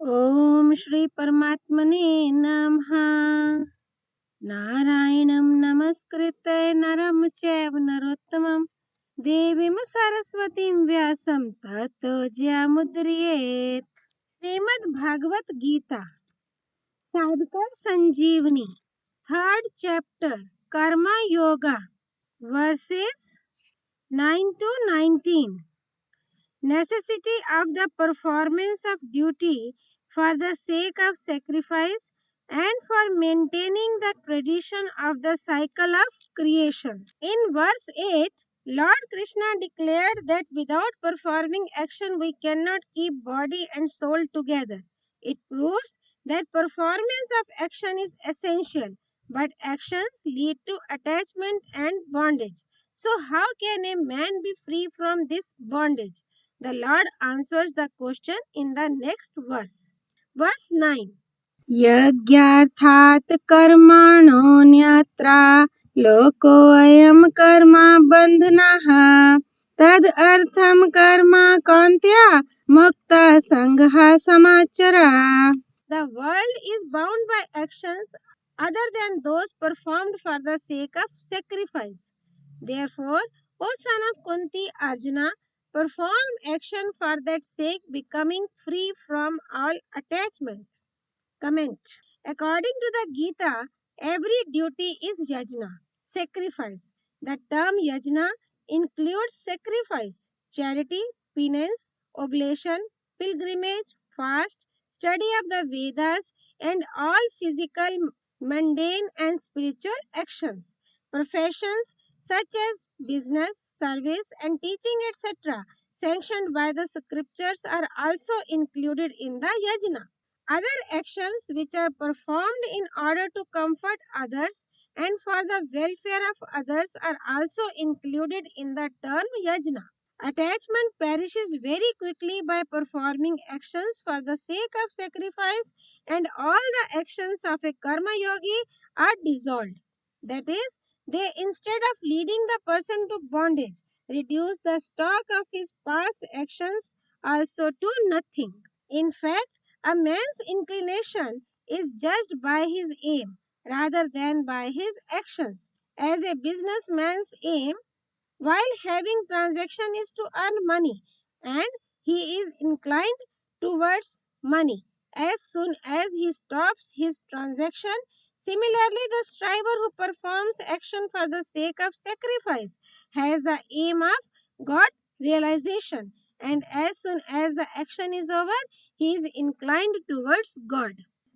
ओम श्री परमात्मने नमः। नारायणं नमस्कृत्य नरं चैव नरोत्तमं देवीं सरस्वतीं व्यासं ततो जयमुदीरयेत्। Shrimad Bhagavat Gita Sadhak Sanjivani third chapter Karma Yoga verses 9 to 19. Necessity of the performance of duty for the sake of sacrifice and for maintaining the tradition of the cycle of creation. In verse 8, Lord Krishna declared that without performing action we cannot keep body and soul together. It proves that performance of action is essential, but actions lead to attachment and bondage. So how can a man be free from this bondage? The Lord answers the question in the next verse. Verse 9. यज्ञार्थात् कर्मणोऽन्यत्र लोकोऽयं कर्म बन्धनः तदर्थं कर्म कौन्तेय मुक्तः सङ्गः समाचर. The world is bound by actions other than those performed for the sake of sacrifice. Therefore, O son of Kunti, Arjuna, perform action for that sake, becoming free from all attachment. Comment. According to the Gita, every duty is yajna, sacrifice. The term yajna includes sacrifice, charity, penance, oblation, pilgrimage, fast, study of the Vedas, and all physical, mundane, and spiritual actions. Professions such as business, service, and teaching, etc., sanctioned by the scriptures are also included in the yajna. Other actions which are performed in order to comfort others and for the welfare of others are also included in the term yajna. Attachment perishes very quickly by performing actions for the sake of sacrifice, and all the actions of a karma yogi are dissolved. That is, they, instead of leading the person to bondage, reduce the stock of his past actions also to nothing. In fact, a man's inclination is judged by his aim rather than by his actions. As a businessman's aim while having transaction is to earn money, and he is inclined towards money as soon as he stops his transaction. Similarly, the striver who performs action for the sake of sacrifice has the aim of God realization, and as soon as the action is over, he is inclined towards God.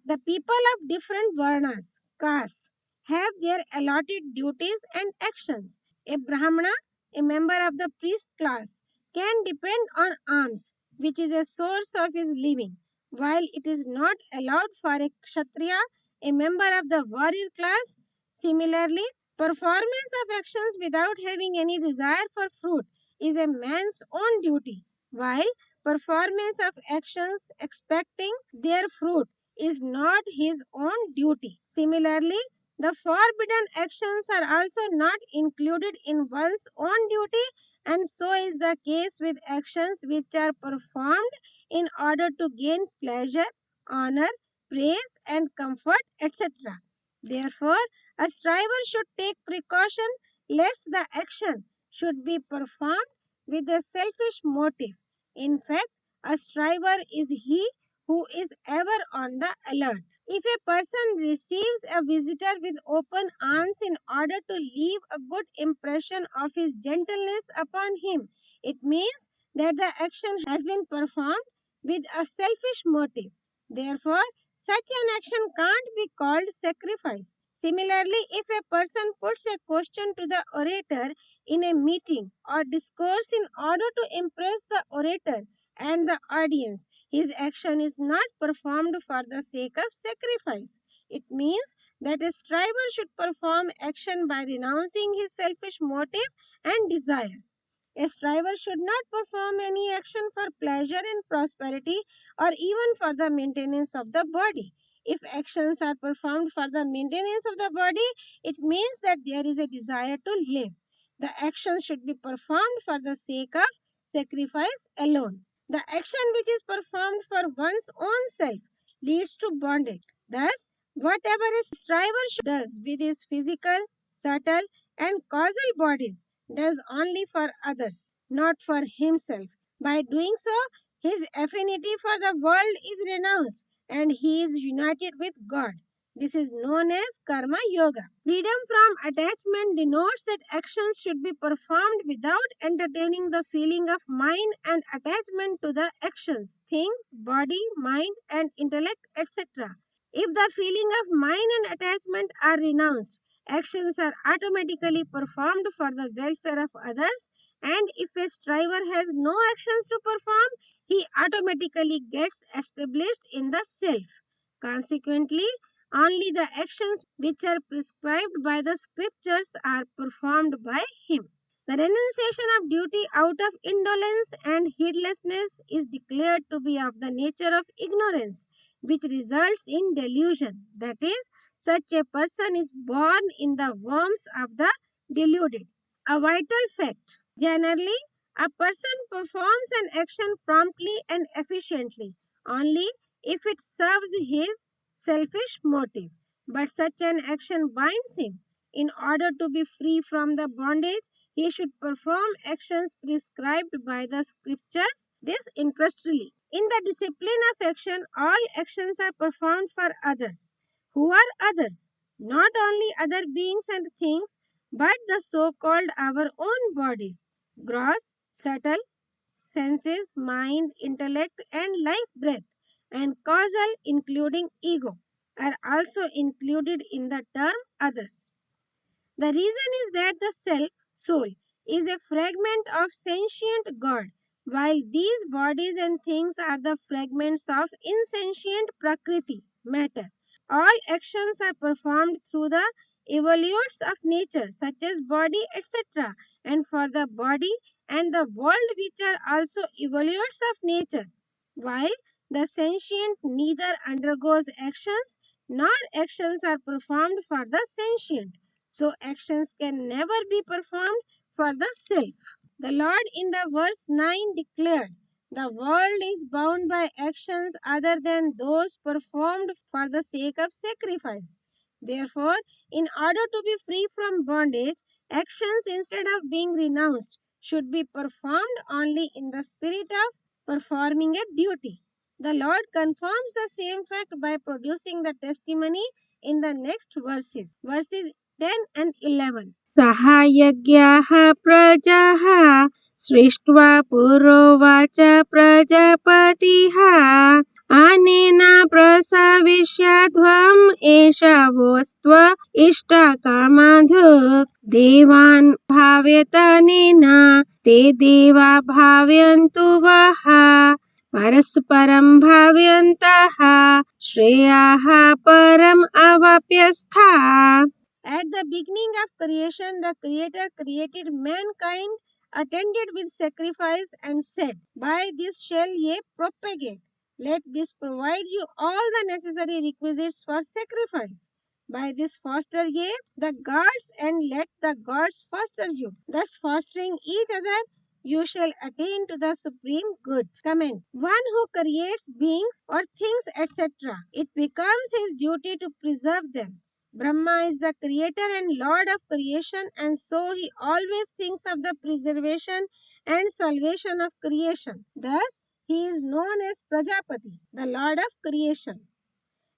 The people of different varnas, castes, have their allotted duties and actions. A Brahmana, a member of the priest class, can depend on alms, which is a source of his living, while it is not allowed for a Kshatriya, a member of the warrior class. Similarly, performance of actions without having any desire for fruit is a man's own duty, while performance of actions expecting their fruit is not his own duty. Similarly, the forbidden actions are also not included in one's own duty, and so is the case with actions which are performed in order to gain pleasure, honor, praise, and comfort, etc. Therefore, a striver should take precaution lest the action should be performed with a selfish motive. In fact, a striver is he who is ever on the alert. If a person receives a visitor with open arms in order to leave a good impression of his gentleness upon him, it means that the action has been performed with a selfish motive. Therefore, such an action can't be called sacrifice. Similarly, if a person puts a question to the orator in a meeting or discourse in order to impress the orator and the audience, his action is not performed for the sake of sacrifice. It means that a striver should perform action by renouncing his selfish motive and desire. A striver should not perform any action for pleasure and prosperity or even for the maintenance of the body. If actions are performed for the maintenance of the body, it means that there is a desire to live. The actions should be performed for the sake of sacrifice alone. The action which is performed for one's own self leads to bondage. Thus, whatever a striver does with his physical, subtle, and causal bodies does only for others, not for himself. By doing so, his affinity for the world is renounced and he is united with God. This is known as karma yoga. Freedom from attachment denotes that actions should be performed without entertaining the feeling of mind and attachment to the actions, things, body, mind, and intellect, etc. If the feeling of mind and attachment are renounced, actions are automatically performed for the welfare of others, and if a striver has no actions to perform, he automatically gets established in the self. Consequently, only the actions which are prescribed by the scriptures are performed by him. The renunciation of duty out of indolence and heedlessness is declared to be of the nature of ignorance, which results in delusion. That is, such a person is born in the worms of the deluded. A vital fact. Generally, a person performs an action promptly and efficiently only if it serves his selfish motive. But such an action binds him. In order to be free from the bondage, he should perform actions prescribed by the scriptures disinterestedly. In the discipline of action, all actions are performed for others. Who are others? Not only other beings and things, but the so called our own bodies, gross, subtle, senses, mind, intellect, and life breath, and causal, including ego, are also included in the term others. The reason is that the self, soul, is a fragment of sentient God, while these bodies and things are the fragments of insentient Prakriti, matter. All actions are performed through the evolutes of nature, such as body, etc., and for the body and the world, which are also evolutes of nature, while the sentient neither undergoes actions nor actions are performed for the sentient. So actions can never be performed for the self. The Lord in the verse 9 declared, the world is bound by actions other than those performed for the sake of sacrifice. Therefore, in order to be free from bondage, actions instead of being renounced should be performed only in the spirit of performing a duty. The Lord confirms the same fact by producing the testimony in the next verses. Verses 10 and 11. सहायज्ञाः प्रजाः सृष्ट्वा पुरोवाच प्रजापतिः अनेन प्रसविष्यध्वम् एषा वोस्त्व इष्टकामाधुक् देवान् भाव्यतनेन ते देवा भावयन्तु वः परस्परं भावयन्तः श्रेयाः परम् अवाप्यस्था. At the beginning of creation, the Creator created mankind attended with sacrifice and said, by this shall ye propagate. Let this provide you all the necessary requisites for sacrifice. By this foster ye the gods and let the gods foster you. Thus fostering each other, you shall attain to the supreme good. Comment. One who creates beings or things, etc., it becomes his duty to preserve them. Brahma is the creator and lord of creation, and so he always thinks of the preservation and salvation of creation. Thus, he is known as Prajapati, the lord of creation.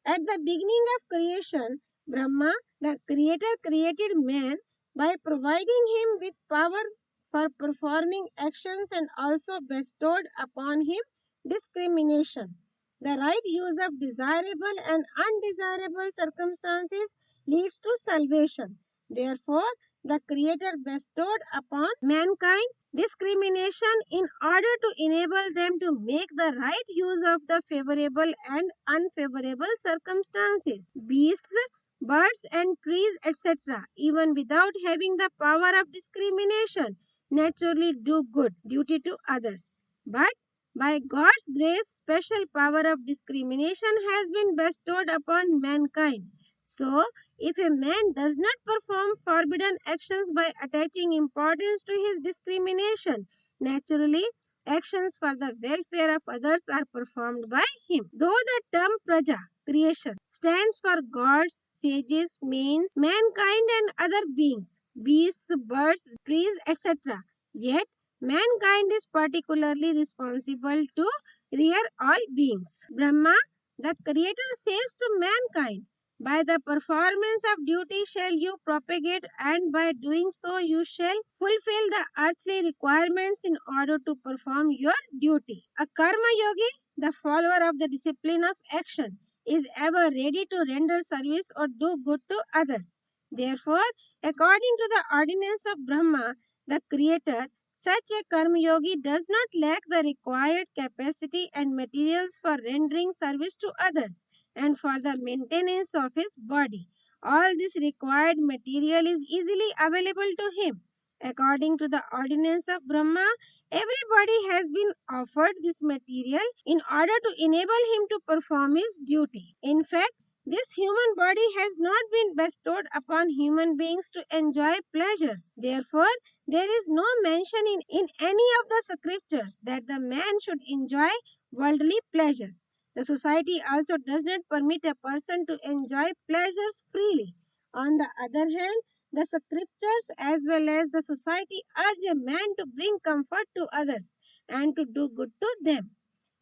At the beginning of creation, Brahma, the creator, created man by providing him with power for performing actions and also bestowed upon him discrimination. The right use of desirable and undesirable circumstances leads to salvation. Therefore, the Creator bestowed upon mankind discrimination in order to enable them to make the right use of the favorable and unfavorable circumstances. Beasts, birds, and trees, etc., even without having the power of discrimination, naturally do good duty to others. But by God's grace, special power of discrimination has been bestowed upon mankind. So, if a man does not perform forbidden actions by attaching importance to his discrimination, naturally actions for the welfare of others are performed by him. Though the term praja, creation, stands for gods, sages, means mankind and other beings, beasts, birds, trees, etc. Yet, mankind is particularly responsible to rear all beings. Brahma, the creator, says to mankind, by the performance of duty shall you propagate, and by doing so you shall fulfill the earthly requirements in order to perform your duty. A karma yogi, the follower of the discipline of action, is ever ready to render service or do good to others. Therefore, according to the ordinance of Brahma, the creator, such a karma yogi does not lack the required capacity and materials for rendering service to others and for the maintenance of his body. All this required material is easily available to him. According to the ordinance of Brahma, everybody has been offered this material in order to enable him to perform his duty. In fact, this human body has not been bestowed upon human beings to enjoy pleasures. Therefore, there is no mention in any of the scriptures that the man should enjoy worldly pleasures. The society also does not permit a person to enjoy pleasures freely. On the other hand, the scriptures as well as the society urge a man to bring comfort to others and to do good to them.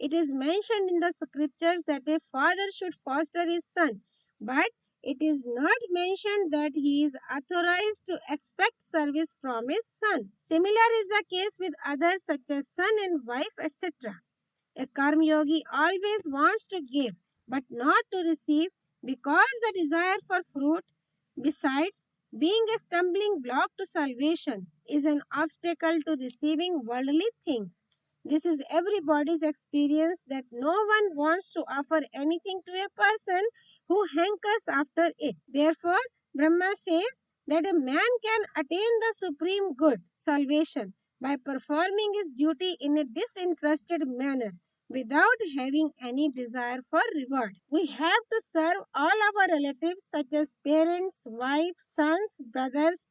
It is mentioned in the scriptures that a father should foster his son, but it is not mentioned that he is authorized to expect service from his son. Similar is the case with others such as son and wife, etc. A karma yogi always wants to give but not to receive because the desire for fruit, besides being a stumbling block to salvation, is an obstacle to receiving worldly things. This is everybody's experience that no one wants to offer anything to a person who hankers after it. Therefore, Brahma says that a man can attain the supreme good, salvation, by performing his duty in a disinterested manner without having any desire for reward. We have to serve all our relatives such as parents, wives, sons, brothers,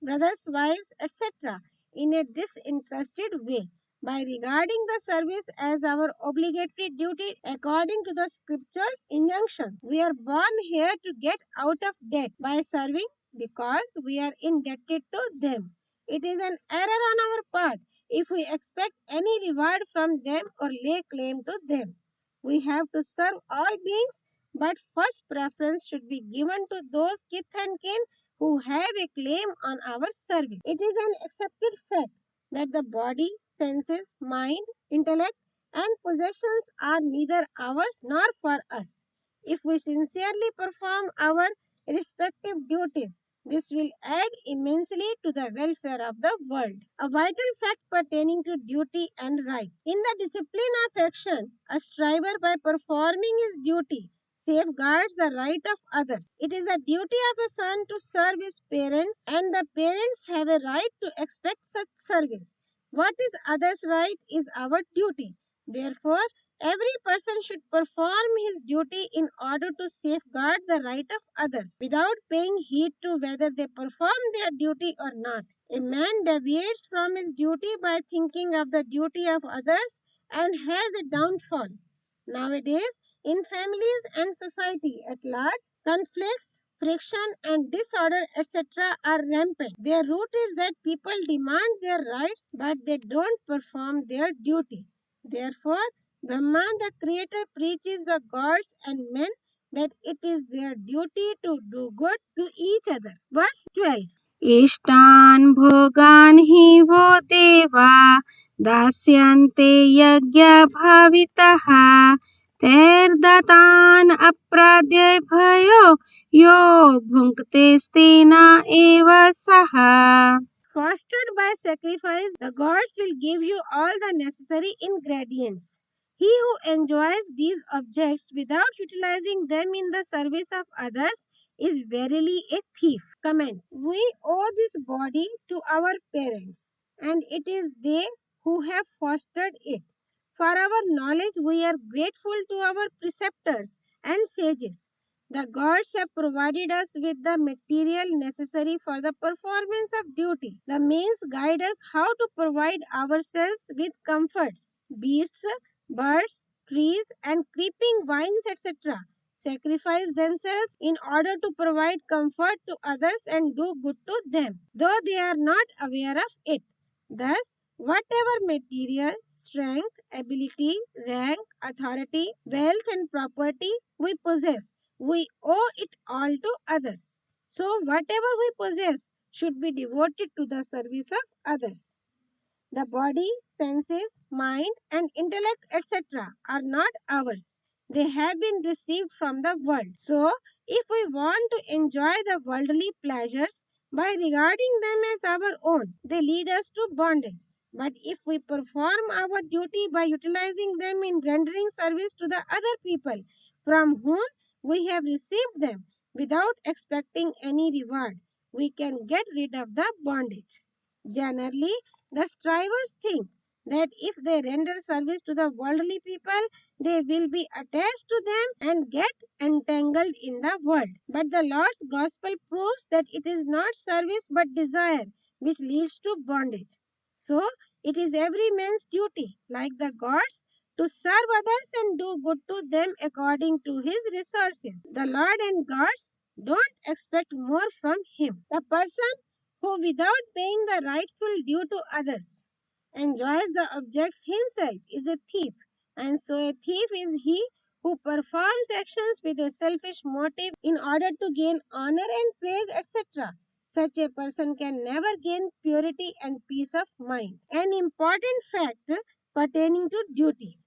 wives, etc. in a disinterested way by regarding the service as our obligatory duty according to the scriptural injunctions. We are born here to get out of debt by serving because we are indebted to them. It is an error on our part if we expect any reward from them or lay claim to them. We have to serve all beings, but first preference should be given to those kith and kin who have a claim on our service. It is an accepted fact that the body, senses, mind, intellect, and possessions are neither ours nor for us. If we sincerely perform our respective duties, this will add immensely to the welfare of the world. A vital fact pertaining to duty and right. In the discipline of action, a striver by performing his duty safeguards the right of others. It is the duty of a son to serve his parents, and the parents have a right to expect such service. What is others' right is our duty. Therefore, every person should perform his duty in order to safeguard the right of others without paying heed to whether they perform their duty or not. A man deviates from his duty by thinking of the duty of others and has a downfall. Nowadays, in families and society at large, conflicts, friction, and disorder, etc., are rampant. Their root is that people demand their rights but they don't perform their duty. Therefore, Brahma, the creator, preaches the gods and men that it is their duty to do good to each other. Verse 12. इष्टान् भोगान् हि वो देवा दास्यन्ते यज्ञभावितः तैर्दत्तान् अप्राद्य भयो यो भुङ्क्तेस्तेन एव सः. Fostered by sacrifice, the gods will give you all the necessary ingredients. He who enjoys these objects without utilizing them in the service of others is verily a thief. Comment. We owe this body to our parents, and it is they who have fostered it. For our knowledge, we are grateful to our preceptors and sages. The gods have provided us with the material necessary for the performance of duty. The means guide us how to provide ourselves with comforts. Beasts, birds, trees, and creeping vines, etc., sacrifice themselves in order to provide comfort to others and do good to them, though they are not aware of it. Thus, whatever material, strength, ability, rank, authority, wealth, and property we possess, we owe it all to others. So, whatever we possess should be devoted to the service of others. The body, senses, mind, and intellect, etc., are not ours. They have been received from the world. So, if we want to enjoy the worldly pleasures by regarding them as our own, they lead us to bondage. But if we perform our duty by utilizing them in rendering service to the other people from whom we have received them without expecting any reward, we can get rid of the bondage. Generally, the strivers think that if they render service to the worldly people, they will be attached to them and get entangled in the world. But the Lord's gospel proves that it is not service but desire which leads to bondage. So, it is every man's duty, like the gods, to serve others and do good to them according to his resources. The Lord and gods don't expect more from him. The person who, without paying the rightful due to others, enjoys the objects himself, is a thief. And so, a thief is he who performs actions with a selfish motive in order to gain honor and praise, etc. Such a person can never gain purity and peace of mind. An important fact pertaining to duty.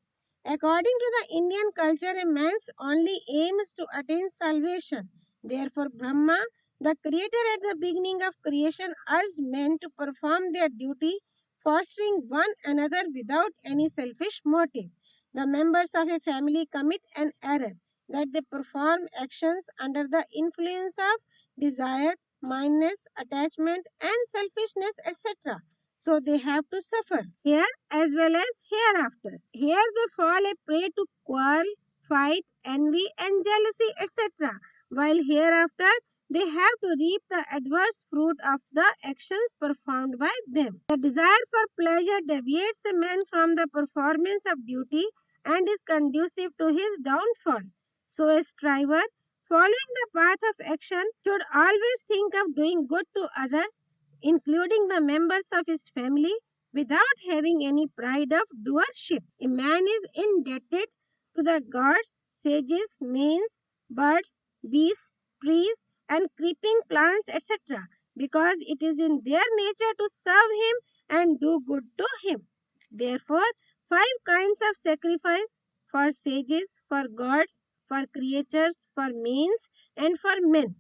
According to the Indian culture, a man's only aim is to attain salvation. Therefore, Brahma, the creator at the beginning of creation, urged men to perform their duty, fostering one another without any selfish motive. The members of a family commit an error that they perform actions under the influence of desire, mindness, attachment, and selfishness, etc. So they have to suffer here as well as hereafter. Here they fall a prey to quarrel, fight, envy, and jealousy, etc. While hereafter they have to reap the adverse fruit of the actions performed by them. The desire for pleasure deviates a man from the performance of duty and is conducive to his downfall. So, a striver following the path of action should always think of doing good to others, including the members of his family, without having any pride of doership. A man is indebted to the gods, sages, means, birds, beasts, trees, and creeping plants, etc., because it is in their nature to serve him and do good to him. Therefore, five kinds of sacrifice for sages, for gods, for creatures, for means, and for men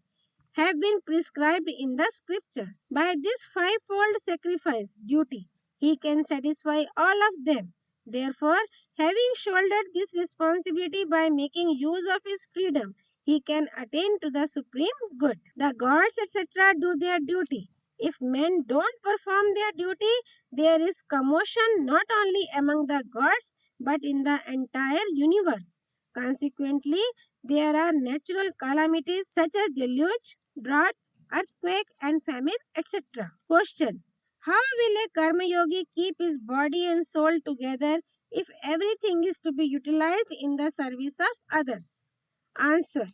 have been prescribed in the scriptures. By this fivefold sacrifice duty, he can satisfy all of them. Therefore, having shouldered this responsibility by making use of his freedom, he can attain to the supreme good. The gods, etc., do their duty. If men don't perform their duty, there is commotion not only among the gods but in the entire universe. Consequently, there are natural calamities such as deluge, drought, earthquake, and famine, etc. Question: how will a karma yogi keep his body and soul together if everything is to be utilized in the service of others? Answer: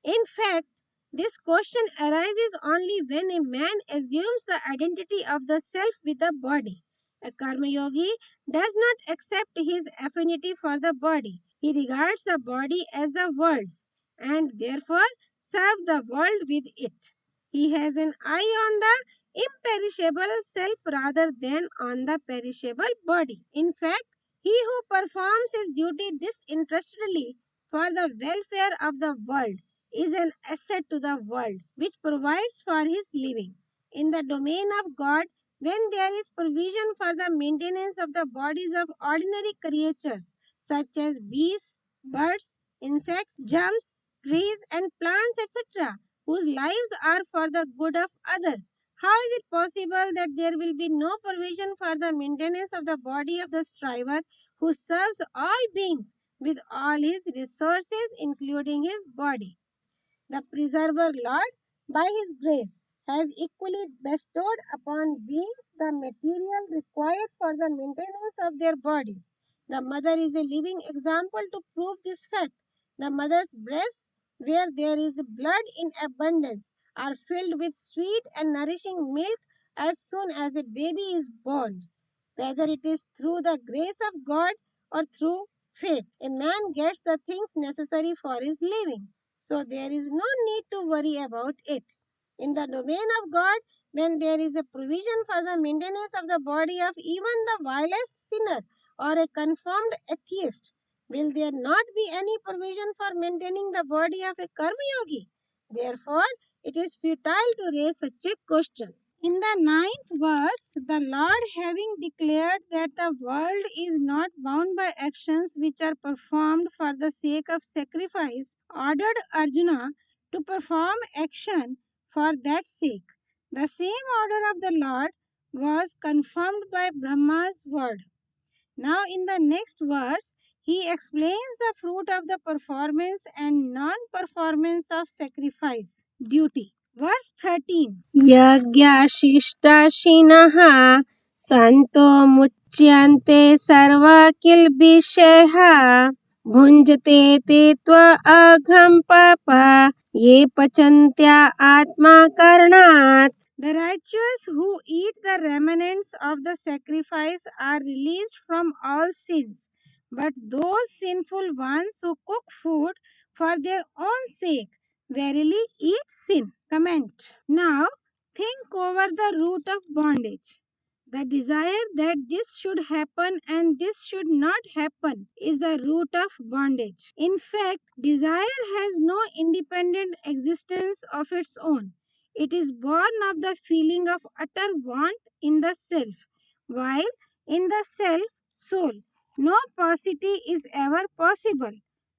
in fact, this question arises only when a man assumes the identity of the self with the body. A karma yogi does not accept his affinity for the body. He regards the body as the world's and therefore serves the world with it. He has an eye on the imperishable self rather than on the perishable body. In fact, he who performs his duty disinterestedly for the welfare of the world is an asset to the world which provides for his living. In the domain of God, when there is provision for the maintenance of the bodies of ordinary creatures such as beasts, birds, insects, germs, trees, and plants, etc., whose lives are for the good of others, how is it possible that there will be no provision for the maintenance of the body of the striver who serves all beings with all his resources, including his body? The preserver Lord, by his grace, has equally bestowed upon beings the material required for the maintenance of their bodies. The mother is a living example to prove this fact. The mother's breasts, where there is blood in abundance, are filled with sweet and nourishing milk as soon as a baby is born. Whether it is through the grace of God or through faith, a man gets the things necessary for his living. So there is no need to worry about it. In the domain of God, when there is a provision for the maintenance of the body of even the vilest sinner or a confirmed atheist, will there not be any provision for maintaining the body of a karma yogi? Therefore, it is futile to raise such a question. In the 9th verse, the Lord, having declared that the world is not bound by actions which are performed for the sake of sacrifice, ordered Arjuna to perform action for that sake. The same order of the Lord was confirmed by Brahma's word. Now, in the next verse, he explains the fruit of the performance and non performance of sacrifice duty. Verse 13. Yagyashishtashinah santo muchyante sarva kilbishah bhunjate te tva agham papa ye pachantya atma karnat. The righteous who eat the remnants of the sacrifice are released from all sins, but those sinful ones who cook food for their own sake verily eat sin. Comment. Now, think over the root of bondage. The desire that this should happen and this should not happen is the root of bondage. In fact, desire has no independent existence of its own. It is born of the feeling of utter want in the self, while in the self, soul, no paucity is ever possible.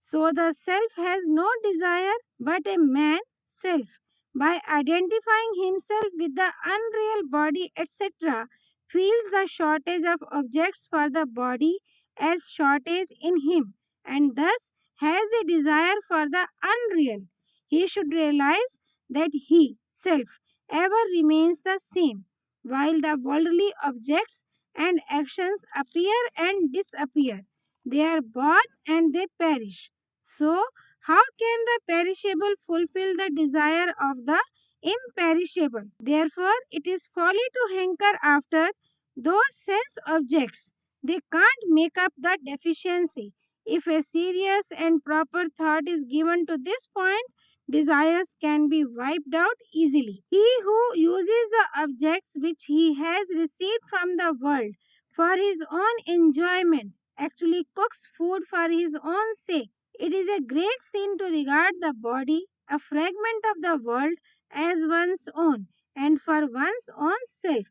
So the self has no desire but a man self. By identifying himself with the unreal body, etc., feels the shortage of objects for the body as shortage in him, and thus has a desire for the unreal. He should realize that he, self, ever remains the same, while the worldly objects and actions appear and disappear. They are born and they perish. So, how can the perishable fulfill the desire of the imperishable? Therefore, it is folly to hanker after those sense objects. They can't make up the deficiency. If a serious and proper thought is given to this point, desires can be wiped out easily. He who uses the objects which he has received from the world for his own enjoyment actually cooks food for his own sake. It is a great sin to regard the body, a fragment of the world, as one's own and for one's own self.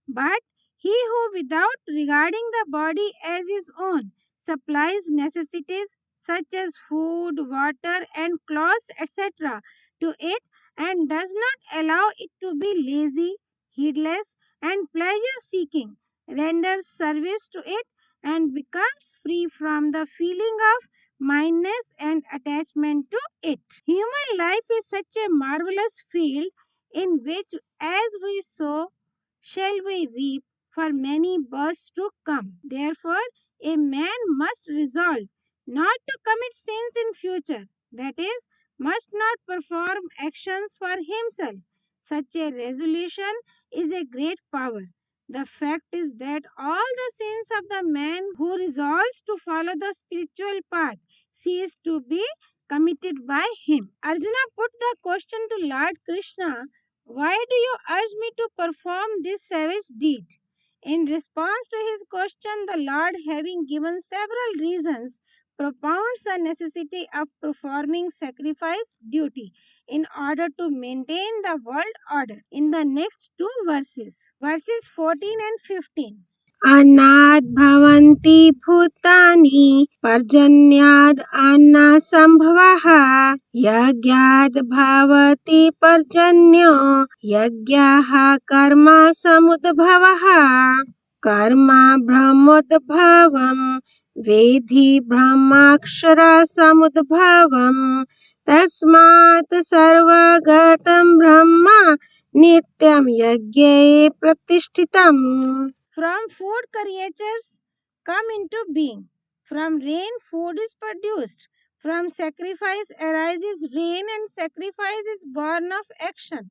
But he who, without regarding the body as his own, supplies necessities such as food, water, and clothes, etc., to it and does not allow it to be lazy, heedless, and pleasure seeking, renders service to it and becomes free from the feeling of mindness and attachment to it. Human life is such a marvelous field in which, as we sow, shall we reap for many births to come. Therefore, a man must resolve not to commit sins in future, that is, must not perform actions for himself. Such a resolution is a great power. The fact is that all the sins of the man who resolves to follow the spiritual path cease to be committed by him. Arjuna put the question to Lord Krishna, why do you urge me to perform this savage deed? In response to his question, the Lord, having given several reasons, propounds the necessity of performing sacrifice duty in order to maintain the world order in the next two verses, verses 14 and 15. अन्नाद् भवन्ति भूतानि पर्जन्याद् अन्नसम्भवः यज्ञाद् भवति पर्जन्यो यज्ञः कर्म समुद्भवः कर्म ब्रह्मोद्भवम् वेधि ब्रह्माक्षर समुद्भवम् तस्मात् सर्वगतं ब्रह्म नित्यं यज्ञे प्रतिष्ठितम्. From food creatures come into being. From rain food is produced. From sacrifice arises rain, and sacrifice is born of action.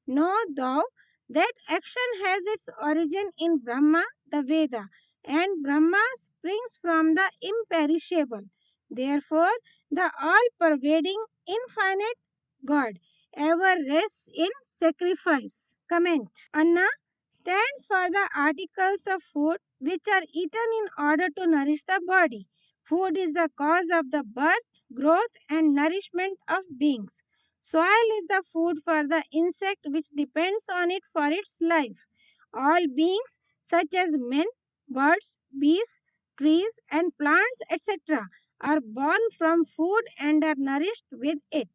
Know thou that action has its origin in Brahma, the Veda, and Brahma springs from the imperishable. Therefore, the all-pervading, infinite God ever rests in sacrifice. Comment. Anna stands for the articles of food which are eaten in order to nourish the body. Food is the cause of the birth, growth, and nourishment of beings. Soil is the food for the insect which depends on it for its life. All beings, such as men, birds, beasts, trees, and plants, etc., are born from food and are nourished with it.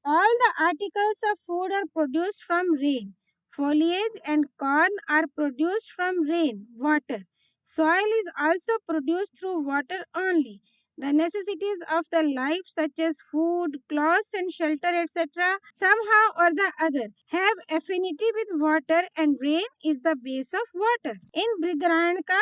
All the articles of food are produced from rain. Foliage and corn are produced from rain, water. Soil is also produced through water only. The necessities of the life, such as food, clothes, and shelter, etc., somehow or the other have affinity with water, and rain is the base of water. In Brihadaranyaka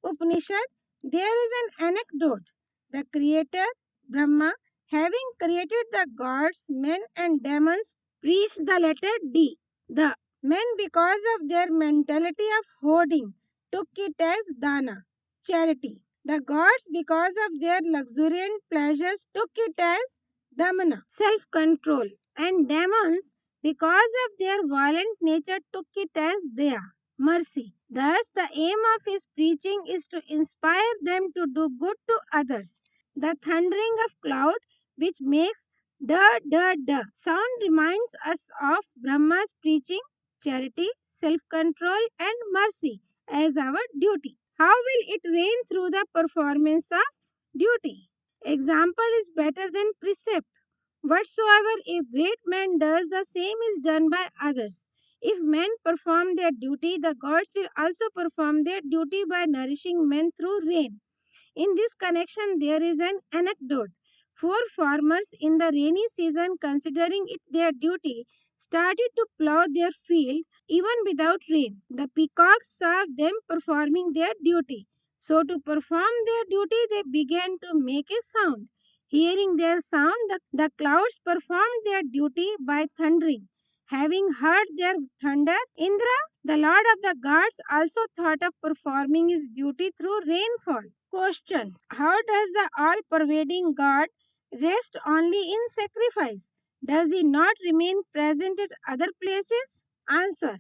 Upanishad, there is an anecdote. The creator, Brahma, having created the gods, men, and demons, preached the letter D. The men, because of their mentality of hoarding, took it as dana, charity. The gods, because of their luxuriant pleasures, took it as damana, self-control. And demons, because of their violent nature, took it as daya, mercy. Thus, the aim of his preaching is to inspire them to do good to others. The thundering of cloud, which makes da da da sound, reminds us of Brahma's preaching charity, self-control, and mercy as our duty. How will it rain through the performance of duty? Example is better than precept. Whatsoever a great man does, the same is done by others. If men perform their duty, the gods will also perform their duty by nourishing men through rain. In this connection, there is an anecdote. Four farmers in the rainy season, considering it their duty, started to plow their field even without rain. The peacocks saw them performing their duty. So, to perform their duty, they began to make a sound. Hearing their sound, the clouds performed their duty by thundering. Having heard their thunder, Indra, the lord of the gods, also thought of performing his duty through rainfall. Question. How does the all-pervading God rest only in sacrifice? Does he not remain present at other places? Answer.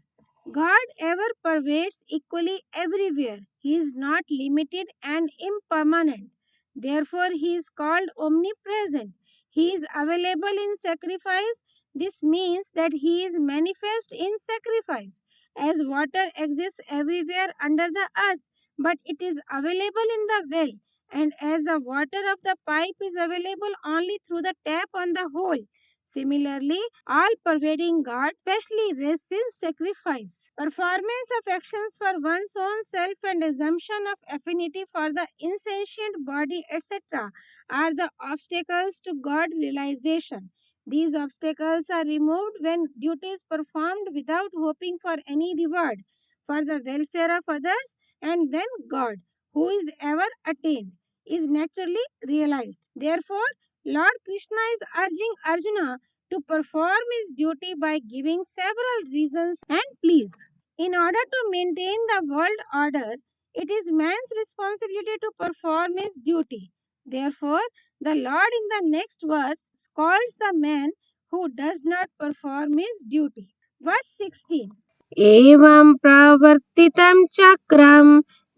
God ever pervades equally everywhere. He is not limited and impermanent. Therefore, he is called omnipresent. He is available in sacrifice. This means that he is manifest in sacrifice. As water exists everywhere under the earth, but it is available in the well, and as the water of the pipe is available only through the tap on the hole. Similarly, all pervading God specially rests in sacrifice. Performance of actions for one's own self and assumption of affinity for the insentient body, etc., are the obstacles to God realization. These obstacles are removed when duty is performed without hoping for any reward for the welfare of others, and then God, who is ever attained, is naturally realized. Therefore, Lord Krishna is urging Arjuna to perform his duty by giving several reasons and pleas. In order to maintain the world order, it is man's responsibility to perform his duty. Therefore, the Lord in the next verse scolds the man who does not perform his duty. Verse 16. एवं प्रवर्तितं चक्रं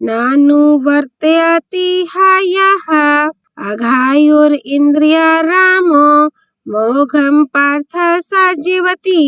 नानुवर्तयति हायः अघायुरिन्द्रियारामो मोघं पार्थ स जीवति.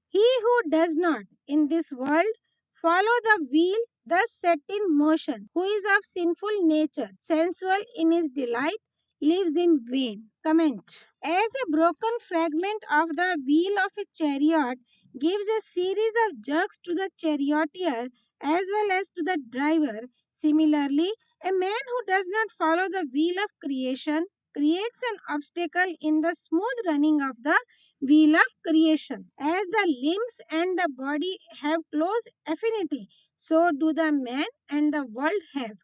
He who does not in this world follow the wheel thus set in motion, who is of sinful nature, sensual in his delight, lives in vain. Comment. As a broken fragment of the wheel of a chariot gives a series of jerks to the charioteer as well as to the driver, similarly, a man who does not follow the wheel of creation creates an obstacle in the smooth running of the wheel of creation. As the limbs and the body have close affinity, so do the man and the world have.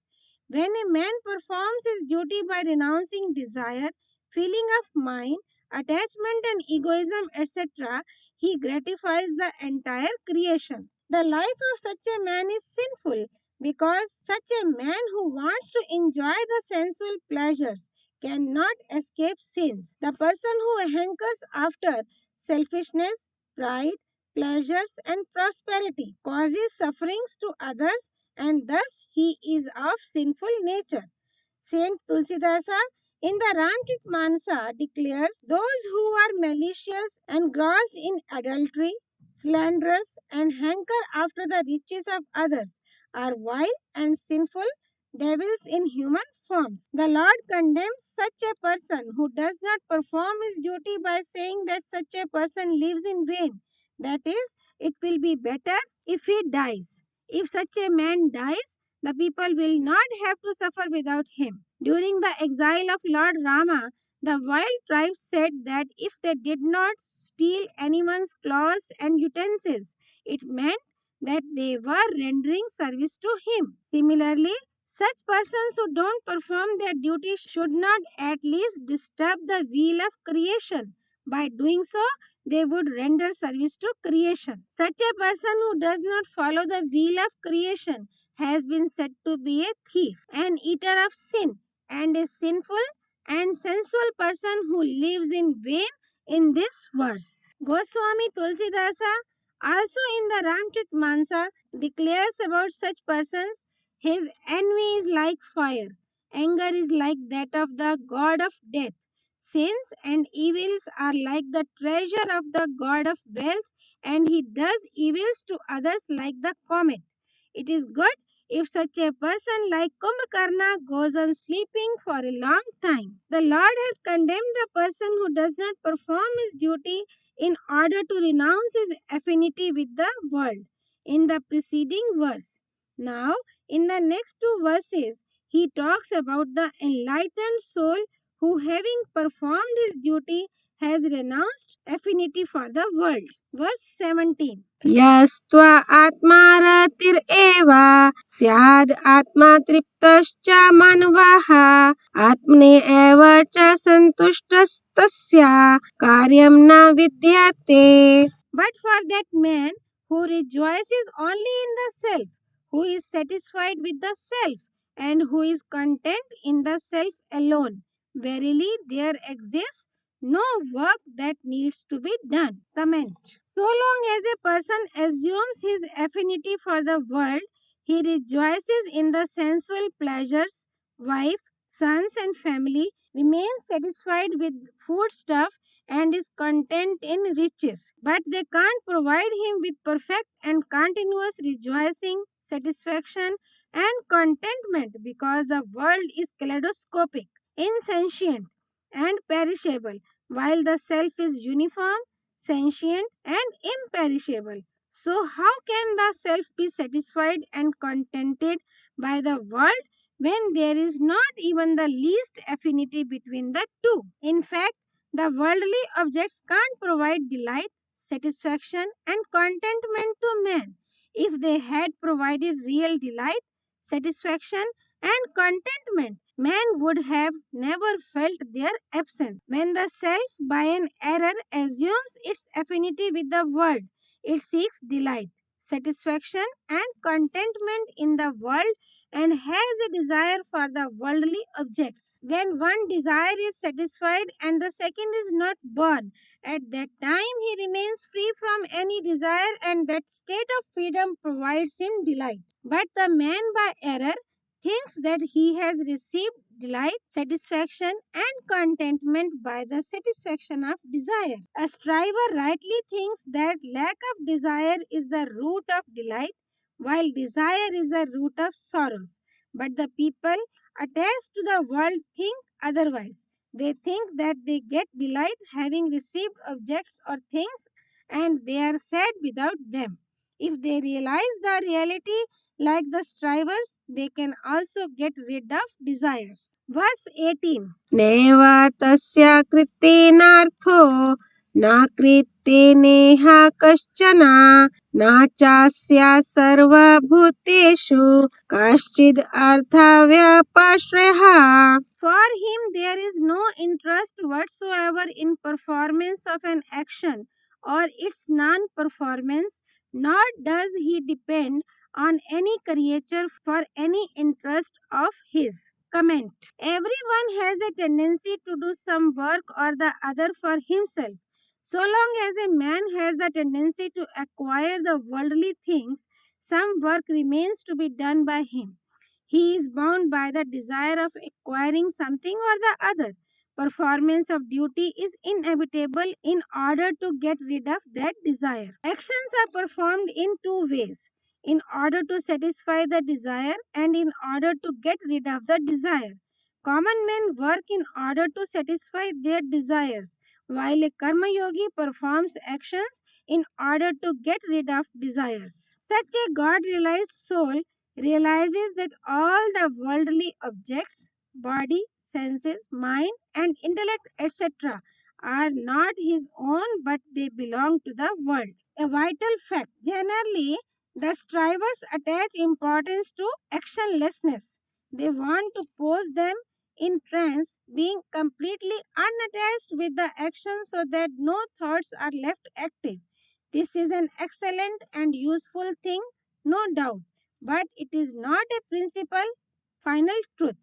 When a man performs his duty by renouncing desire, feeling of mind, attachment and egoism, etc., he gratifies the entire creation. The life of such a man is sinful because such a man who wants to enjoy the sensual pleasures cannot escape sins. The person who hankers after selfishness, pride, pleasures, and prosperity causes sufferings to others, and thus he is of sinful nature. Saint Tulsidasa in the Ramchit Manasa declares those who are malicious, engrossed in adultery, slanderous, and hanker after the riches of others are vile and sinful devils in human forms. The Lord condemns such a person who does not perform his duty by saying that such a person lives in vain. That is, it will be better if he dies. If such a man dies, the people will not have to suffer without him. During the exile of Lord Rama, the wild tribes said that if they did not steal anyone's clothes and utensils, it meant that they were rendering service to him. Similarly, such persons who don't perform their duty should not at least disturb the wheel of creation. By doing so, they would render service to creation. Such a person who does not follow the wheel of creation has been said to be a thief, an eater of sin, and a sinful and sensual person who lives in vain in this verse. Goswami Tulsidasa also in the Ramchit Mansa declares about such persons, his envy is like fire, anger is like that of the god of death, sins and evils are like the treasure of the god of wealth, and he does evils to others like the comet. It is good if such a person like Kumbhakarna goes on sleeping for a long time. The Lord has condemned the person who does not perform his duty in order to renounce his affinity with the world in the preceding verse. Now, in the next two verses, he talks about the enlightened soul who, having performed his duty, has renounced affinity for the world. Verse 17. यस्त्वा आत्मा रतिरेव स्याद् आत्मा तृप्तश्च मानवः आत्मने एव च सन्तुष्टस्तस्य कार्यं न विद्यते. But for that man who rejoices only in the self, who is satisfied with the self, and who is content in the self alone, verily there exists no work that needs to be done. Comment. So long as a person assumes his affinity for the world, he rejoices in the sensual pleasures, wife, sons, and family, remains satisfied with foodstuff, and is content in riches. But they can't provide him with perfect and continuous rejoicing, satisfaction, and contentment because the world is kaleidoscopic, insentient, and perishable, while the self is uniform, sentient, and imperishable. So, how can the self be satisfied and contented by the world when there is not even the least affinity between the two? In fact, the worldly objects can't provide delight, satisfaction, and contentment to man. If they had provided real delight, satisfaction, and contentment, man would have never felt their absence. When the self, by an error, assumes its affinity with the world, it seeks delight, satisfaction, and contentment in the world and has a desire for the worldly objects. When one desire is satisfied and the second is not born, at that time he remains free from any desire, and that state of freedom provides him delight. But the man by error thinks that he has received delight, satisfaction, and contentment by the satisfaction of desire. A striver rightly thinks that lack of desire is the root of delight, while desire is the root of sorrows. But the people attached to the world think otherwise. They think that they get delight having received objects or things, and they are sad without them. If they realize the reality, Like the strivers, they can also get rid of desires. Verse 18. Neva tasya kritenartho na kriteneha kaschana na chasya sarva bhuteshu kaschid artha vyapashreha. For him there is no interest whatsoever in performance of an action or its non-performance, nor does he depend on any creature for any interest of his. Comment. Everyone has a tendency to do some work or the other for himself. So long as a man has the tendency to acquire the worldly things, some work remains to be done by him. He is bound by the desire of acquiring something or the other. Performance of duty is inevitable in order to get rid of that desire. Actions are performed in two ways: in order to satisfy the desire and in order to get rid of the desire. Common men work in order to satisfy their desires, while a karma yogi performs actions in order to get rid of desires. Such a God realized soul realizes that all the worldly objects, body, senses, mind, and intellect, etc., are not his own but they belong to the world. A vital fact. Generally, the strivers attach importance to actionlessness. They want to pose them in trance, being completely unattached with the action so that no thoughts are left active. This is an excellent and useful thing, no doubt, but it is not a principal, final truth.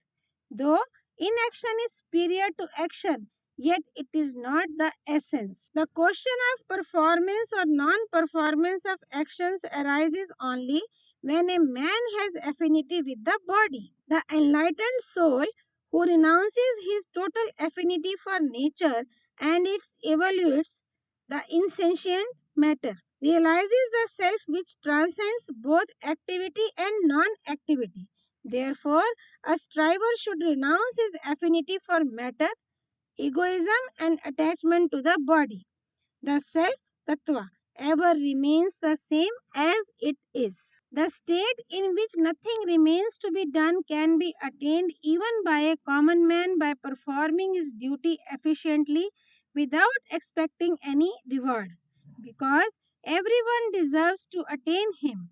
Though inaction is superior to action, yet it is not the essence. The question of performance or non-performance of actions arises only when a man has affinity with the body. The enlightened soul, who renounces his total affinity for nature and its evolutes the insentient matter, realizes the self which transcends both activity and non-activity. Therefore, a striver should renounce his affinity for matter, egoism, and attachment to the body. The self tattva ever remains the same as it is. The state in which nothing remains to be done can be attained even by a common man by performing his duty efficiently without expecting any reward, because everyone deserves to attain him.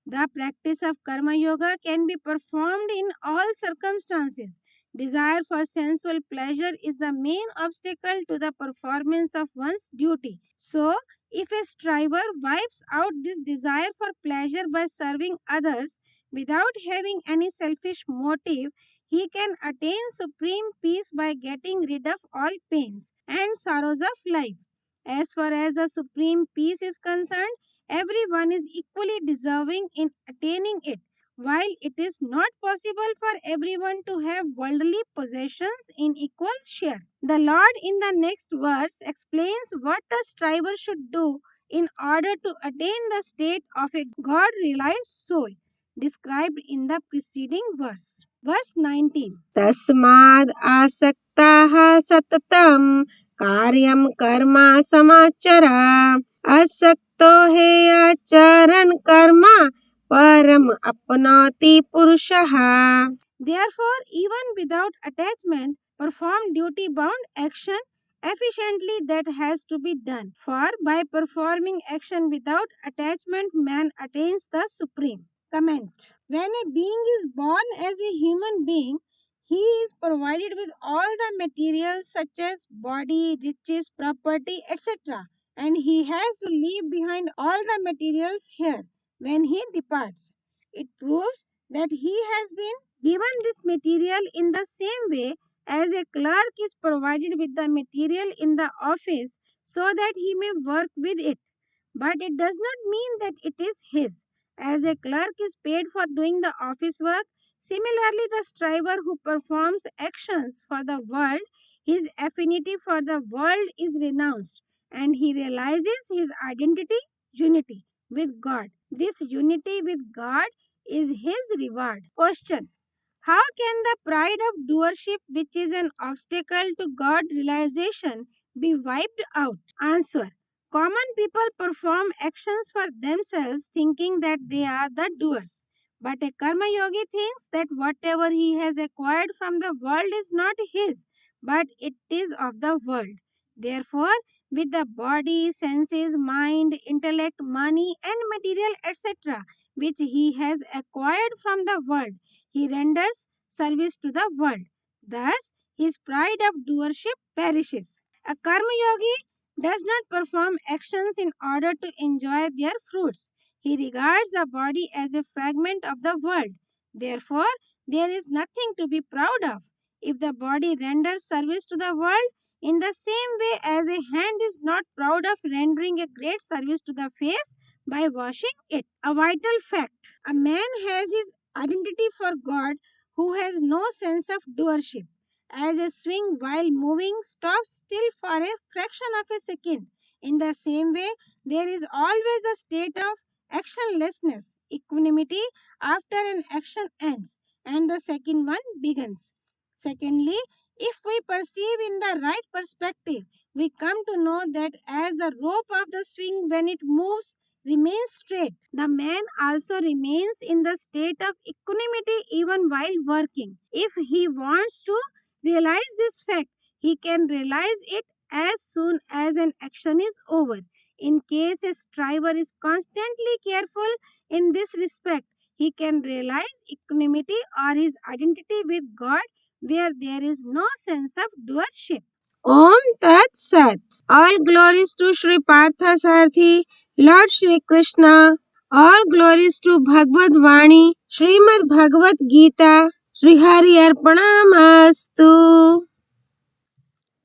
The practice of karma yoga can be performed in all circumstances. Desire for sensual pleasure is the main obstacle to the performance of one's duty. So, if a striver wipes out this desire for pleasure by serving others without having any selfish motive, he can attain supreme peace by getting rid of all pains and sorrows of life. As far as the supreme peace is concerned, everyone is equally deserving in attaining it, while it is not possible for everyone to have worldly possessions in equal share. The Lord in the next verse explains what a striver should do in order to attain the state of a God realized soul, described in the preceding verse. Verse 19. Tasmad asaktaha satatam karyam karma samachara asakto he acharan karma param apnati purushaha. Therefore, even without attachment, perform duty bound action efficiently that has to be done. For by performing action without attachment, man attains the supreme. Comment. When a being is born as a human being, he is provided with all the materials such as body, riches, property, etc. And he has to leave behind all the materials here when he departs. It proves that he has been given this material in the same way as a clerk is provided with the material in the office so that he may work with it. But it does not mean that it is his. As a clerk is paid for doing the office work, similarly the striver who performs actions for the world, his affinity for the world is renounced and he realizes his identity, unity with God. This unity with God is his reward. Question. How can the pride of doership, which is an obstacle to God realization, be wiped out? Answer. Common people perform actions for themselves thinking that they are the doers. But a karma yogi thinks that whatever he has acquired from the world is not his, but it is of the world. Therefore, with the body, senses, mind, intellect, money, and material, etc., which he has acquired from the world, he renders service to the world. Thus, his pride of doership perishes. A karma yogi does not perform actions in order to enjoy their fruits. He regards the body as a fragment of the world. Therefore, there is nothing to be proud of. If the body renders service to the world, in the same way as a hand is not proud of rendering a great service to the face by washing it. A vital fact: a man has his identity for God who has no sense of doership. As a swing while moving stops still for a fraction of a second, in the same way, there is always a state of actionlessness, equanimity after an action ends and the second one begins. Secondly, if we perceive in the right perspective, we come to know that as the rope of the swing when it moves remains straight, the man also remains in the state of equanimity even while working. If he wants to realize this fact, he can realize it as soon as an action is over. In case a striver is constantly careful in this respect, he can realize equanimity or his identity with God where there is no sense of doership. Om Tat Sat. All glories to Sri Partha Sarthi, Lord Shri Krishna. All glories to Bhagavad Vani, Srimad Bhagavad-Gita. Sri Hari Arpanamastu.